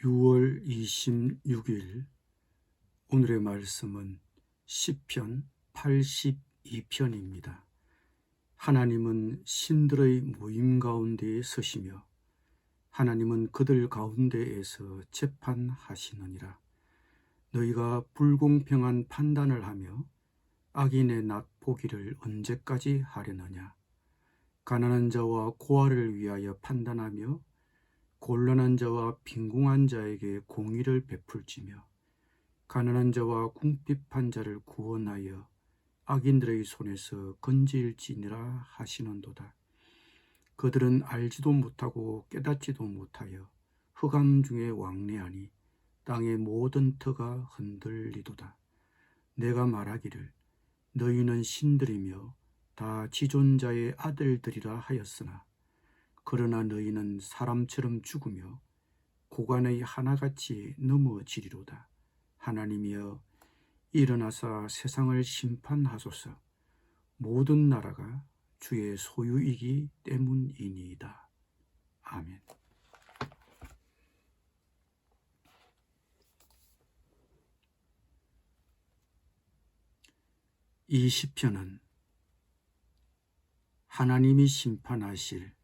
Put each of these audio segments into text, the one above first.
6월 26일 오늘의 말씀은 시편 82편입니다. 하나님은 신들의 모임 가운데에 서시며 하나님은 그들 가운데에서 재판하시느니라. 너희가 불공평한 판단을 하며 악인의 낫 보기를 언제까지 하려느냐. 가난한 자와 고아를 위하여 판단하며 곤란한 자와 빈궁한 자에게 공의를 베풀지며 가난한 자와 궁핍한 자를 구원하여 악인들의 손에서 건질지니라 하시는도다. 그들은 알지도 못하고 깨닫지도 못하여 흑암 중에 왕래하니 땅의 모든 터가 흔들리도다. 내가 말하기를 너희는 신들이며 다 지존자의 아들들이라 하였으나 그러나 너희는 사람처럼 죽으며 고관의 하나같이 넘어지리로다. 하나님이여 일어나사 세상을 심판하소서. 모든 나라가 주의 소유이기 때문이니이다. 아멘. 이 시편은 하나님이 심판하실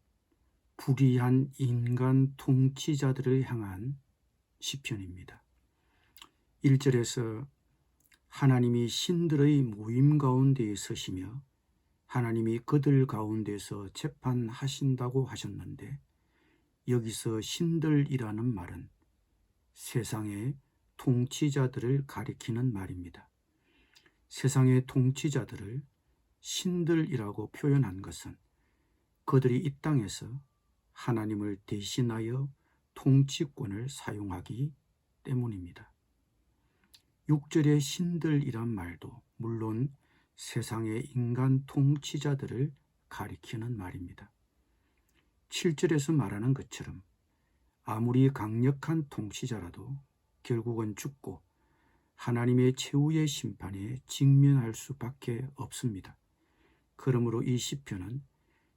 불의한 인간 통치자들을 향한 시편입니다. 1절에서 하나님이 신들의 모임 가운데에 서시며 하나님이 그들 가운데서 재판하신다고 하셨는데, 여기서 신들이라는 말은 세상의 통치자들을 가리키는 말입니다. 세상의 통치자들을 신들이라고 표현한 것은 그들이 이 땅에서 하나님을 대신하여 통치권을 사용하기 때문입니다. 6절의 신들이란 말도 물론 세상의 인간 통치자들을 가리키는 말입니다. 7절에서 말하는 것처럼 아무리 강력한 통치자라도 결국은 죽고 하나님의 최후의 심판에 직면할 수밖에 없습니다. 그러므로 이 시편은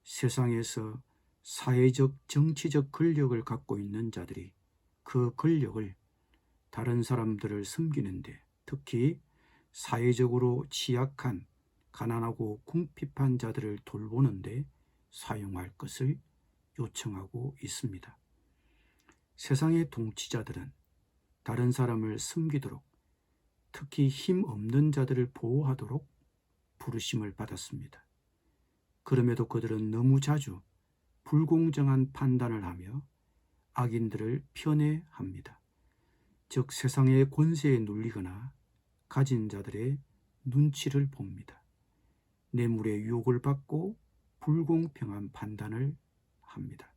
세상에서 사회적, 정치적 권력을 갖고 있는 자들이 그 권력을 다른 사람들을 섬기는데, 특히 사회적으로 취약한, 가난하고 궁핍한 자들을 돌보는데 사용할 것을 요청하고 있습니다. 세상의 통치자들은 다른 사람을 섬기도록, 특히 힘 없는 자들을 보호하도록 부르심을 받았습니다. 그럼에도 그들은 너무 자주 불공정한 판단을 하며 악인들을 편애합니다. 즉 세상의 권세에 눌리거나 가진 자들의 눈치를 봅니다. 뇌물의 유혹을 받고 불공평한 판단을 합니다.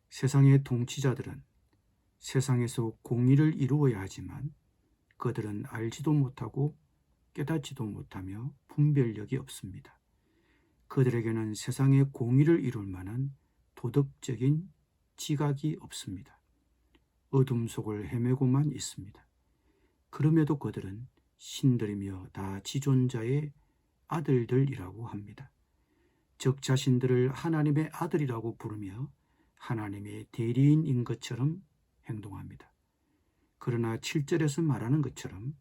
세상의 통치자들은 세상에서 공의를 이루어야 하지만 그들은 알지도 못하고 깨닫지도 못하며 분별력이 없습니다. 그들에게는 세상의 공의를 이룰 만한 도덕적인 지각이 없습니다. 어둠 속을 헤매고만 있습니다. 그럼에도 그들은 신들이며 다 지존자의 아들들이라고 합니다. 즉 자신들을 하나님의 아들이라고 부르며 하나님의 대리인인 것처럼 행동합니다. 그러나 7절에서 말하는 것처럼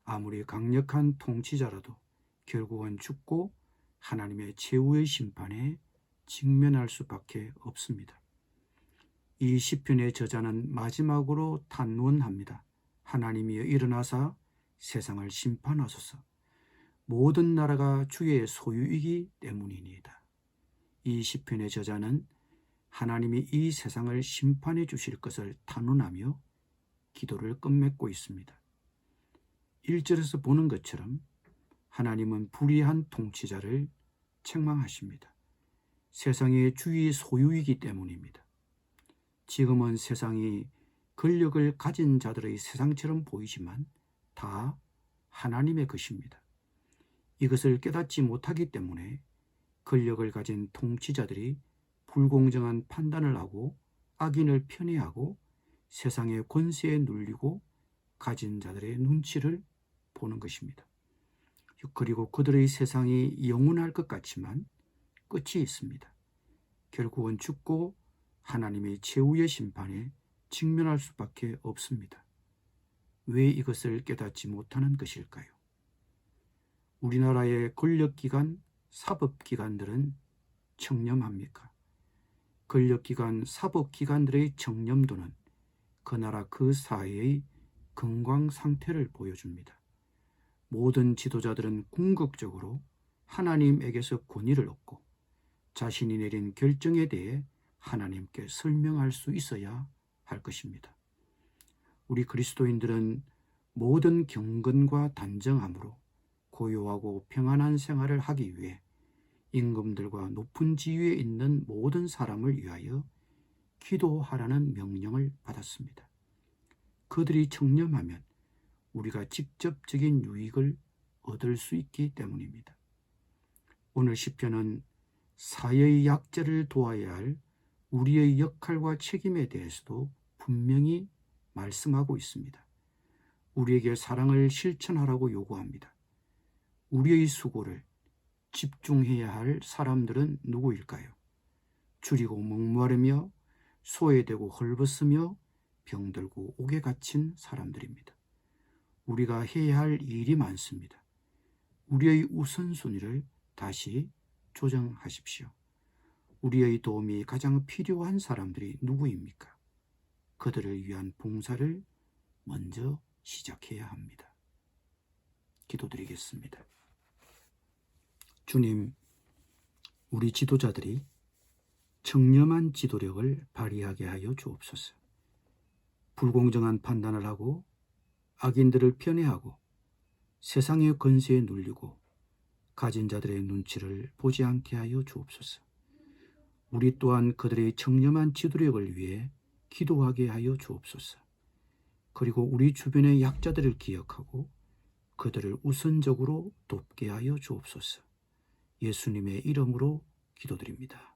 아무리 강력한 통치자라도 결국은 죽고 하나님의 최후의 심판에 직면할 수밖에 없습니다. 이 시편의 저자는 마지막으로 단언합니다. 하나님이여 일어나사 세상을 심판하소서. 모든 나라가 주의 소유이기 때문이니이다. 이 시편의 저자는 하나님이 이 세상을 심판해 주실 것을 단언하며 기도를 끝맺고 있습니다. 1절에서 보는 것처럼 하나님은 불의한 통치자를 책망하십니다. 세상의 주의 소유이기 때문입니다. 지금은 세상이 권력을 가진 자들의 세상처럼 보이지만 다 하나님의 것입니다. 이것을 깨닫지 못하기 때문에 권력을 가진 통치자들이 불공정한 판단을 하고 악인을 편애하고 세상의 권세에 눌리고 가진 자들의 눈치를 보는 것입니다. 그리고 그들의 세상이 영원할 것 같지만 끝이 있습니다. 결국은 죽고 하나님의 최후의 심판에 직면할 수밖에 없습니다. 왜 이것을 깨닫지 못하는 것일까요? 우리나라의 권력기관, 사법기관들은 청렴합니까? 권력기관, 사법기관들의 청렴도는 그 나라 그 사회의 건강 상태를 보여줍니다. 모든 지도자들은 궁극적으로 하나님에게서 권위를 얻고 자신이 내린 결정에 대해 하나님께 설명할 수 있어야 할 것입니다. 우리 그리스도인들은 모든 경건과 단정함으로 고요하고 평안한 생활을 하기 위해 임금들과 높은 지위에 있는 모든 사람을 위하여 기도하라는 명령을 받았습니다. 그들이 청렴하면 우리가 직접적인 유익을 얻을 수 있기 때문입니다. 오늘 시편은 사회의 약자를 도와야 할 우리의 역할과 책임에 대해서도 분명히 말씀하고 있습니다. 우리에게 사랑을 실천하라고 요구합니다. 우리의 수고를 집중해야 할 사람들은 누구일까요? 줄이고 목마르며 소외되고 헐벗으며 병들고 옥에 갇힌 사람들입니다. 우리가 해야 할 일이 많습니다. 우리의 우선순위를 다시 조정하십시오. 우리의 도움이 가장 필요한 사람들이 누구입니까? 그들을 위한 봉사를 먼저 시작해야 합니다. 기도드리겠습니다. 주님, 우리 지도자들이 청렴한 지도력을 발휘하게 하여 주옵소서. 불공정한 판단을 하고 악인들을 편애하고 세상의 권세에 눌리고 가진 자들의 눈치를 보지 않게 하여 주옵소서. 우리 또한 그들의 청렴한 지도력을 위해 기도하게 하여 주옵소서. 그리고 우리 주변의 약자들을 기억하고 그들을 우선적으로 돕게 하여 주옵소서. 예수님의 이름으로 기도드립니다.